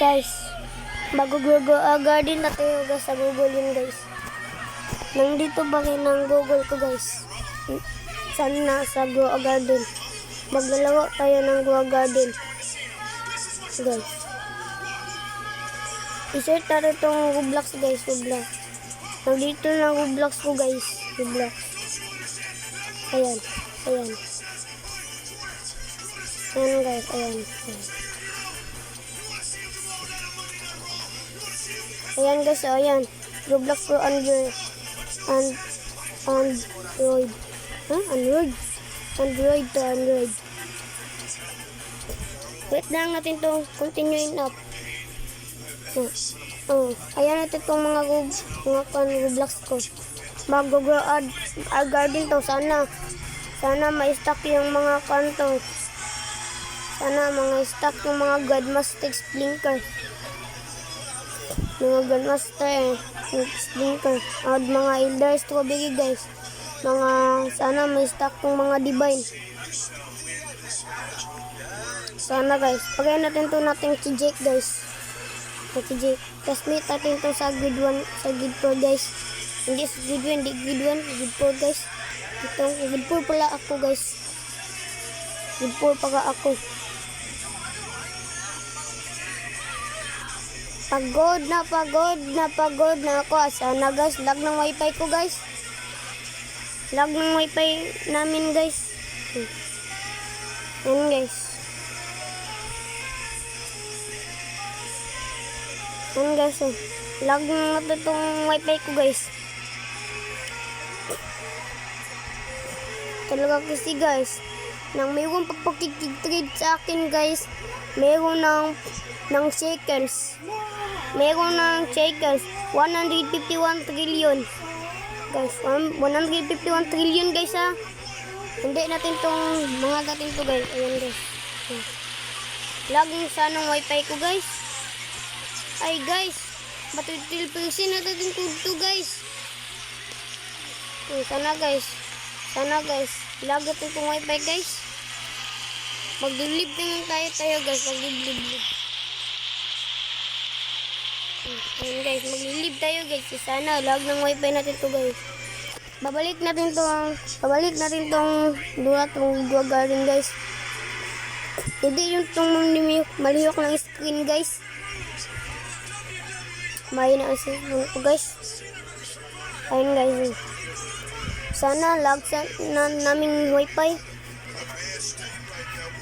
Guys, bago garden na tayo guys sa Google yun guys. Nandito ba kayo ng Google ko guys? Sana sa Grow a Garden. Maglalawa tayo ng Grow a Garden. Guys. I-search natin itong Roblox guys. Roblox. Nandito na Roblox ko guys. Roblox. Ayan. Ayan. Ayan guys. Ayan. Ayan. Ayan guys, so ayan. Roblox for Android. Android. Huh? Android. Android to Android. Wait lang natin to. Continuing up. Ayan natin itong mga Roblox ko. Mag-grow a garden to. Sana ma-stack yung mga kanto. Sana mga-stack yung mga Godmastic Blinker. Mga Godmaster Blinker. At mga Elder Strawberry guys. Sana ma-stack yung mga Divine. Sana guys. Pagay natin to natin si Jake guys. Si Jake. Classmate natin to sa grade 1, sa grade 4 guys. Hindi sa grade 1, hindi grade 1, grade 4 guys. Ito, grade 4 pala ako guys. Grade 4 pala ako. Pagod na ako. Sana guys, lag ng wifi ko guys. Lag ng wifi namin guys. Yan guys. Yan guys. Lag na itong wifi ko guys. Talaga kasi guys. Nang mayroong pagpakikig-trade sa akin guys. Mayroon ng shekels. Mayroon ng shekels. 151 trillion. Guys, 151 trillion guys ha. Hindi natin tong mga natin to guys. Ayan guys. Laging sa ng wifi ko guys. Ay guys, matutil persin natin to guys. Sana guys. Lag natin tong wifi guys. Maglilib tingin tayo guys. Maglilib. Ayan guys, maglilib tayo guys. Sana lag ng wifi natin to guys. Babalik natin tong Grow Garden guys. Hindi yung tong malihok ng screen guys. Mahin na ang screen ko guys. Ayun guys. Sana lag namin wifi.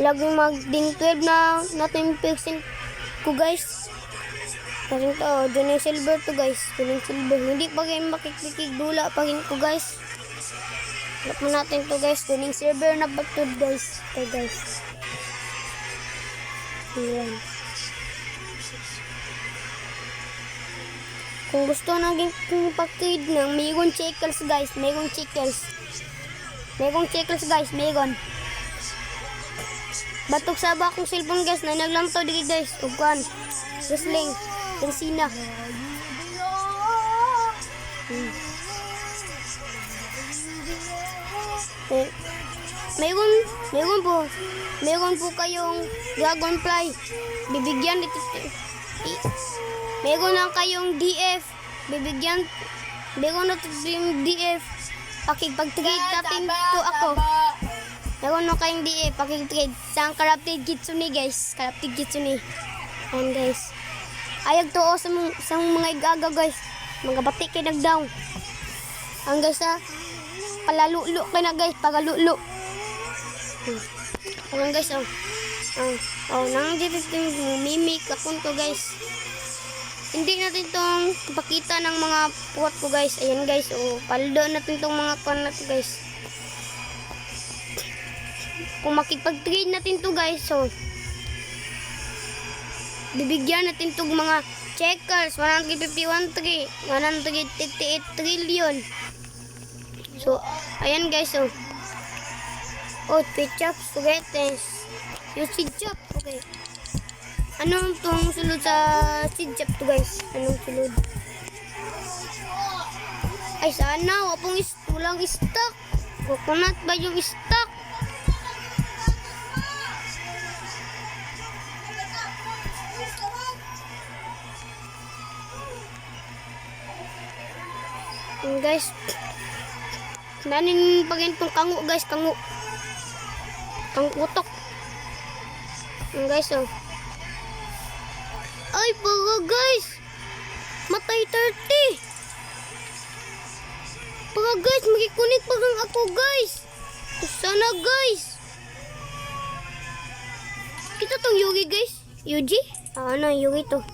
Laging mag-ding 12 na natin percent ko guys. Kasi to, dyan yung silver to guys. Dyan yung silver. Hindi pa kayo makikigdula pa rin ko guys. Lap mo natin to guys. Dyan yung silver na batod guys. Ito guys. Ayan. Kung gusto naging pag-trade ng mayroon shekels guys. Mayroon shekels guys. Mayroon. Batok sa bakong cellphone guys. Na naglantaw dito guys. Ugwan. Wrestling. Bensina. Mayroon po kayong dragonfly. Bibigyan dito. Mayroon lang kayong DF. Mayroon na yung DF. Pakipag-trade natin to ako. Mayroon na kayong DF. Pakipag-trade. Sa Crafted Kitsune guys. Crafted Kitsune. Ayan guys. Ayag to sa mga igaga guys. Mga batik kayo nag-down. Ang guys ha. Palalulo kayo na guys. Pagalulo. Ayan guys nang dito yung mimic akon ko guys. Hindi natin tong pakita ng mga puwat ko guys. Ayan guys. Paldo natin tong mga kon na to guys. Kung makipag-trade natin to guys. Bibigyan natin itong mga checkers. 151 158 trillion. So, ayan guys. Pitchap, sugetes. Yung sidjap. Okay. Anong itong sulod sa sidjap to guys? Anong sulod? Ay, sana. Walang stock. Coconut ba yung stock? Guys. Nanin pagin tong kango guys, kango. Kango utok. Guys oh. Ay baga guys. Matay 30. Baga guys, magikunik pagang ako guys. Sana guys. Kita tong Yugi guys. Yuji? Ano Yugi to?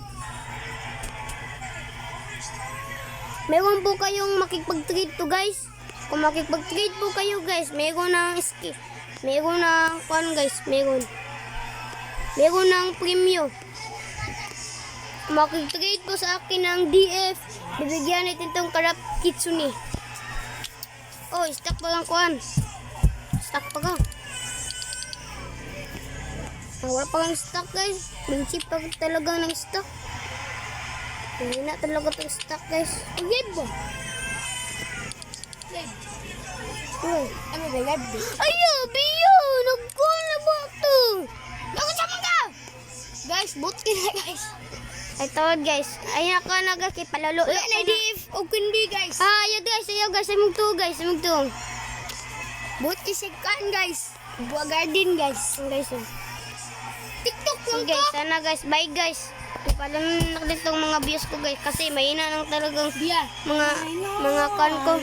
Meron po kayong makikipag-trade to guys. Kung makikipag-trade po kayo guys, meron ng ski. Meron ng kuan guys, meron. Meron ng premium. Kung makikipag-trade po sa akin ng DF, bibigyan natin itong Karap Kitsune. Oh, stock pa lang kuan. Stock pa ka. Wala pa lang stock guys. Prinsip pa talaga ng stock. Hindi na talaga itong stock guys. Live ba? Live. Uy. Ano ba live ba? Ayo, biyo! Nag-call na ba ito? Nakusama ka! Guys, buti na guys. Ay tawad guys. Ay ako nagkipalalo. Wala na DF. O kundi guys. Ayaw guys. Ayaw guys. Ay magtuo guys. Ay magtuo. Buti si kan guys. Buwa garden guys. Guys. TikTok lang to. Guys, sana guys. Bye guys. Paano na itong mga views ko guys kasi mahina lang talagang mga kan ko.